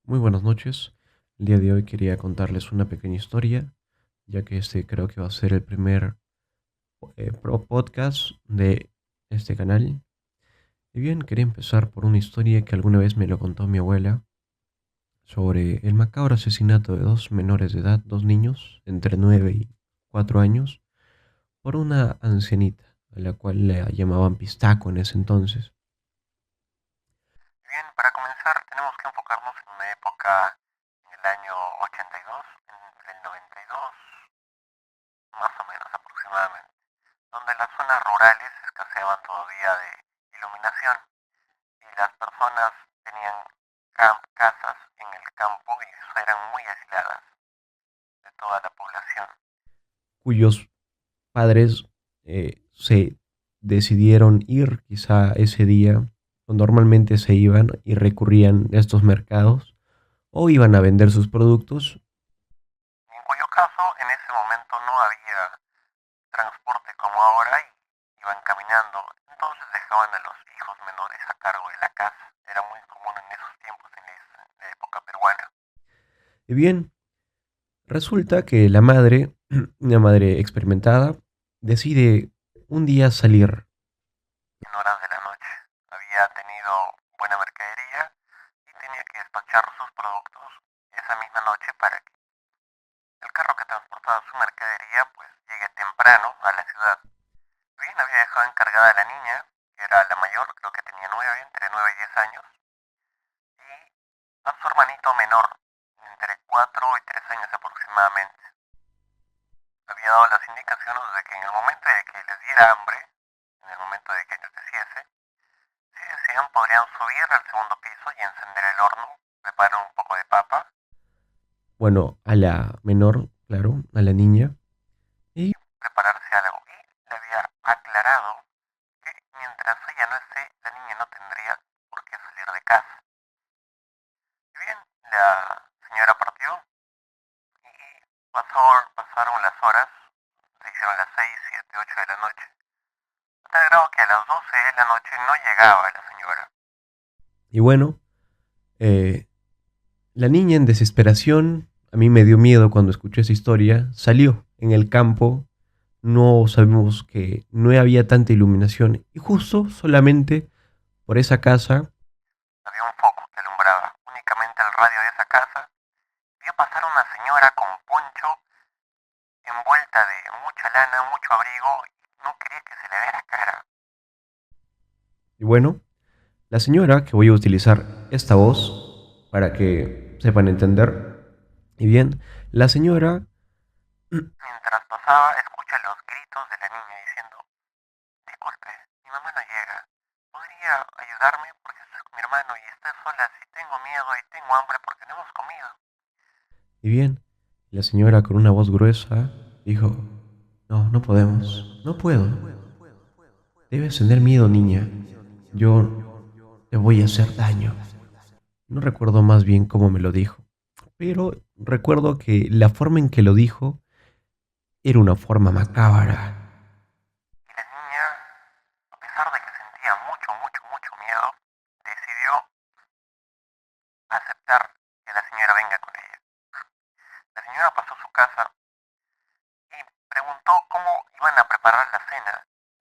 Muy buenas noches. El día de hoy quería contarles una pequeña historia, ya que este creo que va a ser el primer podcast de este canal. Y bien, quería empezar por una historia que alguna vez me lo contó mi abuela sobre el macabro asesinato de dos menores de edad, dos niños entre 9 y 4 años, por una ancianita, a la cual le llamaban Pistaco en ese entonces. Bien, para comenzar tenemos que enfocarnos en una época en el año 82, entre el 92, más o menos aproximadamente, donde las zonas rurales escaseaban todavía de iluminación y las personas tenían casas en el campo y eran muy aisladas de toda la población. Cuyos padres se decidieron ir quizá ese día, o normalmente se iban y recurrían a estos mercados, o iban a vender sus productos. En cuyo caso en ese momento no había transporte como ahora y iban caminando, entonces dejaban a los hijos menores a cargo de la casa. Era muy común en esos tiempos, en la época peruana. Y bien, resulta que la madre, una madre experimentada, decide un día salir. En horas de la noche había tenido buena mercadería y tenía que despachar sus productos esa misma noche para que el carro que transportaba su mercadería pues llegue temprano a la ciudad. Bien, había dejado encargada a la niña, que era la mayor, creo que tenía entre 9 y 10 años, y a su hermanito menor, entre 4 y 3 años aproximadamente. Había dado las indicaciones de que en el momento de que les diera hambre, en el momento de que anocheciese, si desean podrían subir al segundo piso y encender el horno, preparar un poco de papa Bueno, a la menor, claro, a la niña. y Y prepararse algo. Y le había aclarado que mientras ella no esté, la niña no tendría por qué salir de casa. Y bien, la señora partió y pasaron las horas, se hicieron las 6, 7, 8 de la noche. A tal grado que a las 12 de la noche no llegaba la señora. y bueno, eh, la niña en desesperación, a mí me dio miedo cuando escuché esa historia, salió en el campo. No sabemos que no había tanta iluminación y justo solamente por esa casa. Había un foco que alumbraba únicamente el radio de esa casa. Vio pasar una señora con poncho, envuelta de mucha lana, mucho abrigo, y no quería que se le viera cara. Y bueno, la señora, que voy a utilizar esta voz para que sepan entender, y bien, la señora, Mientras pasaba, escucha los gritos de la niña diciendo: disculpe, mi mamá no llega. ¿Podría ayudarme? Porque estoy con mi hermano y estoy sola. Si tengo miedo y tengo hambre porque no hemos comido. y bien, la señora con una voz gruesa dijo, no, no podemos, no puedo, debes tener miedo, niña, yo te voy a hacer daño. No recuerdo más bien cómo me lo dijo, pero recuerdo que la forma en que lo dijo era una forma macabra. Y la niña, a pesar de que sentía mucho, mucho, mucho miedo, decidió aceptar que la señora venga con ella. La señora pasó a su casa y preguntó cómo iban a preparar la cena.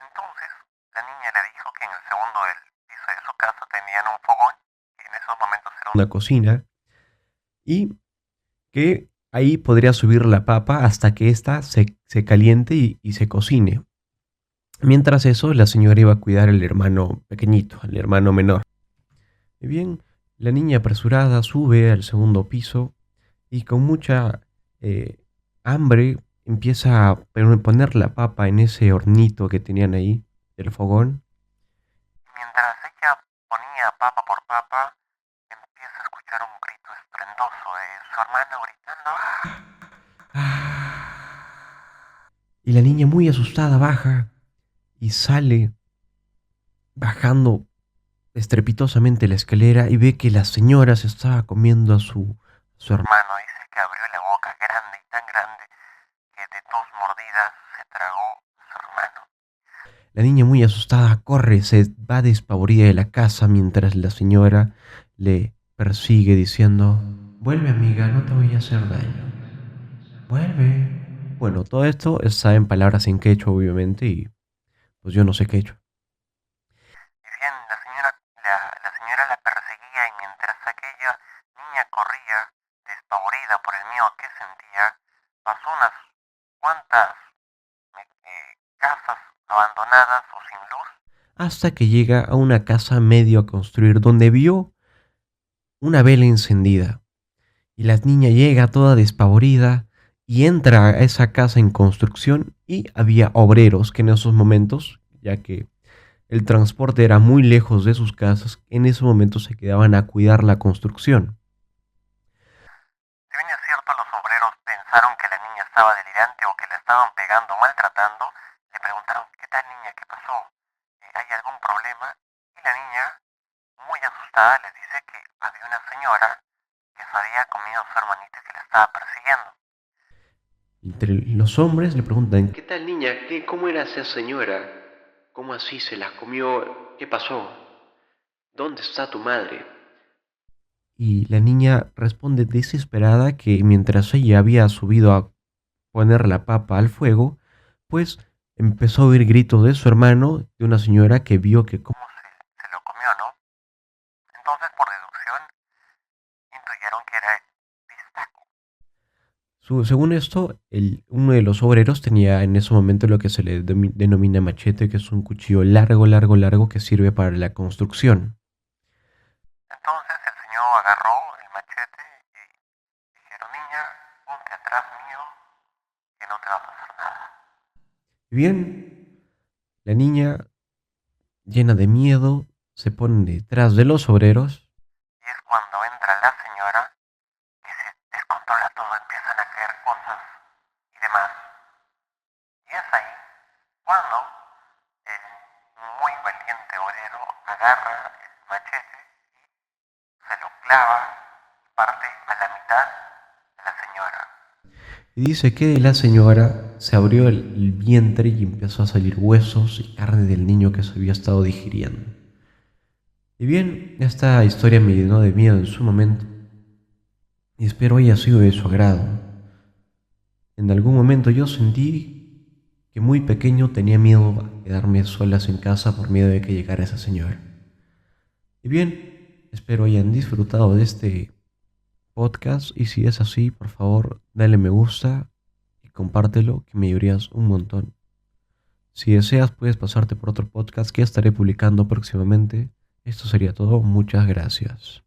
Entonces, la niña le dijo que en el segundo del piso de su casa tenían un fogón y en esos momentos era Una cocina y que ahí podría subir la papa hasta que ésta se caliente y se cocine. Mientras eso, la señora iba a cuidar al hermano pequeñito, al hermano menor. Y bien, la niña apresurada sube al segundo piso y con mucha eh, hambre empieza a poner la papa en ese hornito que tenían ahí, del fogón. mientras ella ponía papa por papa, empieza a escuchar un grito estruendoso de su hermano gritando: ¡ah! Y la niña muy asustada baja y sale bajando estrepitosamente la escalera y ve que la señora se estaba comiendo a su hermano. Hermano dice que abrió la boca grande y tan grande que de dos mordidas se tragó a su hermano. La niña muy asustada corre, se va despavorida de la casa mientras la señora le persigue diciendo, vuelve amiga, no te voy a hacer daño. Vuelve. Bueno, todo esto está en palabras en quechua, obviamente, y pues yo no sé quechua. Y bien, la señora la perseguía y mientras aquella niña corría, despavorida por el miedo que sentía, pasó unas cuantas casas abandonadas o sin luz. Hasta que llega a una casa medio a construir donde vio una vela encendida. Y la niña llega toda despavorida y entra a esa casa en construcción y había obreros que en esos momentos, ya que el transporte era muy lejos de sus casas, en ese momento se quedaban a cuidar la construcción. Si bien es cierto, los obreros pensaron que la niña estaba delirante o que la estaban pegando o maltratando, le preguntaron, ¿qué tal niña? ¿Qué pasó? ¿Hay algún problema? Y la niña, muy asustada, les dice que había una señora que se había comido a su hermanita y que la estaba persiguiendo. Entre los hombres le preguntan, ¿qué tal niña? ¿Cómo era esa señora? ¿Cómo así se las comió? ¿Qué pasó? ¿Dónde está tu madre? Y la niña responde desesperada que mientras ella había subido a poner la papa al fuego, pues empezó a oír gritos de su hermano, de una señora que vio que ¿Cómo se lo comió, no? Entonces, por deducción, intuyeron que era pistaco. según esto, uno de los obreros tenía en ese momento lo que se le denomina machete, que es un cuchillo largo, largo, largo que sirve para la construcción. Entonces el señor agarró el machete y dijeron, niña, ponte atrás mío, que no te va a pasar nada. Y bien, la niña, llena de miedo, se pone detrás de los obreros. Y es cuando entra la señora que se descontrola todo, empiezan a caer cosas y demás. Y es ahí cuando el muy valiente obrero agarra el machete y se lo clava y parte a la mitad de la señora. Y dice que de la señora se abrió el vientre y empezó a salir huesos y carne del niño que se había estado digiriendo. Y bien, esta historia me llenó de miedo en su momento y espero haya sido de su agrado. En algún momento yo sentí que muy pequeño tenía miedo a quedarme solas en casa por miedo de que llegara esa señora. Y bien, espero hayan disfrutado de este podcast y si es así, por favor, dale me gusta y compártelo que me ayudarías un montón. Si deseas, puedes pasarte por otro podcast que estaré publicando próximamente. Esto sería todo. Muchas gracias.